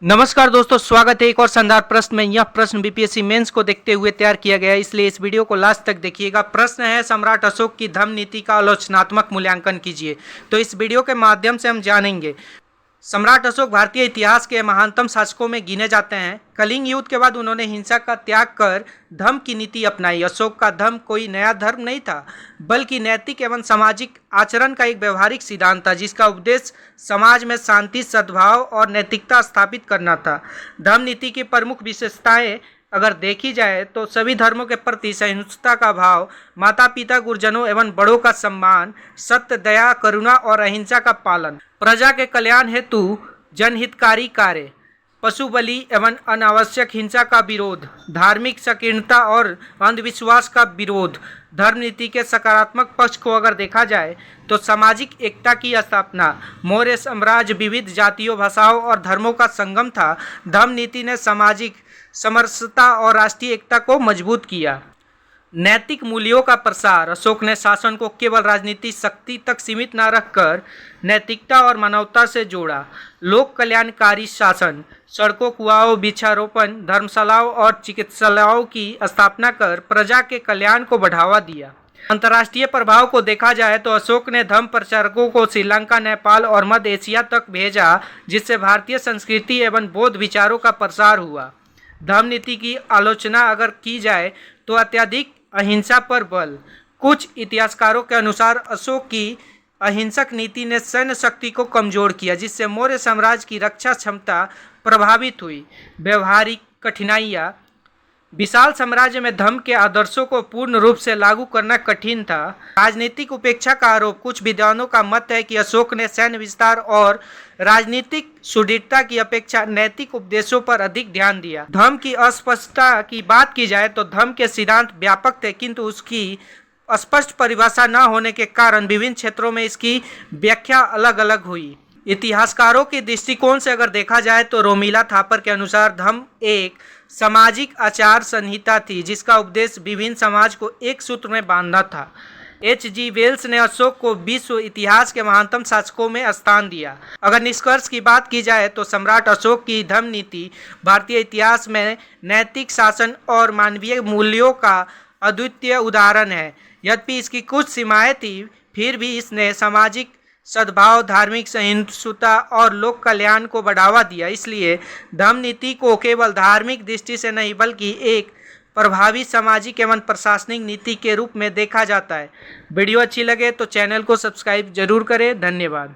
नमस्कार दोस्तों, स्वागत है एक और शानदार प्रश्न में। यह प्रश्न बीपीएससी मेंस को देखते हुए तैयार किया गया है, इसलिए इस वीडियो को लास्ट तक देखिएगा। प्रश्न है, सम्राट अशोक की धम्म नीति का आलोचनात्मक मूल्यांकन कीजिए। तो इस वीडियो के माध्यम से हम जानेंगे, सम्राट अशोक भारतीय इतिहास के महानतम शासकों में गिने जाते हैं। कलिंग युद्ध के बाद उन्होंने हिंसा का त्याग कर धम्म की नीति अपनाई। अशोक का धम्म कोई नया धर्म नहीं था, बल्कि नैतिक एवं सामाजिक आचरण का एक व्यवहारिक सिद्धांत था, जिसका उद्देश्य समाज में शांति, सद्भाव और नैतिकता स्थापित करना था। धम्म नीति की प्रमुख विशेषताएं अगर देखी जाए तो सभी धर्मों के प्रति सहिष्णुता का भाव, माता पिता, गुरुजनों एवं बड़ों का सम्मान, सत्य, दया, करुणा और अहिंसा का पालन, प्रजा के कल्याण हेतु जनहितकारी कार्य, पशु बलि एवं अनावश्यक हिंसा का विरोध, धार्मिक संकीर्णता और अंधविश्वास का विरोध। धर्म नीति के सकारात्मक पक्ष को अगर देखा जाए तो सामाजिक एकता की स्थापना। मौर्य साम्राज्य विविध जातियों, भाषाओं और धर्मों का संगम था। धर्म नीति ने सामाजिक समरसता और राष्ट्रीय एकता को मजबूत किया। नैतिक मूल्यों का प्रसार। अशोक ने शासन को केवल राजनीतिक शक्ति तक सीमित न रखकर नैतिकता और मानवता से जोड़ा। लोक कल्याणकारी शासन, सड़कों, कुआओं, वृक्षारोपण, धर्मशालाओं और चिकित्सालयों की स्थापना कर प्रजा के कल्याण को बढ़ावा दिया। अंतर्राष्ट्रीय प्रभाव को देखा जाए तो अशोक ने धर्म प्रचारकों को श्रीलंका, नेपाल और मध्य एशिया तक भेजा, जिससे भारतीय संस्कृति एवं बौद्ध विचारों का प्रसार हुआ। धर्म नीति की आलोचना अगर की जाए तो अत्यधिक अहिंसा पर बल। कुछ इतिहासकारों के अनुसार अशोक की अहिंसक नीति ने सैन्य शक्ति को कमजोर किया, जिससे मौर्य साम्राज्य की रक्षा क्षमता प्रभावित हुई। व्यवहारिक कठिनाइयाँ। विशाल साम्राज्य में धर्म के आदर्शों को पूर्ण रूप से लागू करना कठिन था। राजनीतिक उपेक्षा का आरोप। कुछ विद्वानों का मत है कि अशोक ने सैन्य विस्तार और राजनीतिक सुदृढ़ता की अपेक्षा नैतिक उपदेशों पर अधिक ध्यान दिया। धर्म की अस्पष्टता की बात की जाए तो धर्म के सिद्धांत व्यापक थे, किंतु उसकी स्पष्ट परिभाषा न होने के कारण विभिन्न क्षेत्रों में इसकी व्याख्या अलग अलग हुई। इतिहासकारों के दृष्टिकोण से अगर देखा जाए तो रोमिला थापर के अनुसार धर्म एक सामाजिक आचार संहिता थी, जिसका उद्देश्य विभिन्न समाज को एक सूत्र में बांधना था। H.G. वेल्स ने अशोक को विश्व इतिहास के महानतम शासकों में स्थान दिया। अगर निष्कर्ष की बात की जाए तो सम्राट अशोक की धर्म नीति भारतीय इतिहास में नैतिक शासन और मानवीय मूल्यों का अद्वितीय उदाहरण है। यद्यपि इसकी कुछ सीमाएं थी, फिर भी इसने सामाजिक सद्भाव, धार्मिक सहिष्णुता और लोक कल्याण को बढ़ावा दिया। इसलिए धर्म नीति को केवल धार्मिक दृष्टि से नहीं, बल्कि एक प्रभावी सामाजिक एवं प्रशासनिक नीति के रूप में देखा जाता है। वीडियो अच्छी लगे तो चैनल को सब्सक्राइब जरूर करें। धन्यवाद।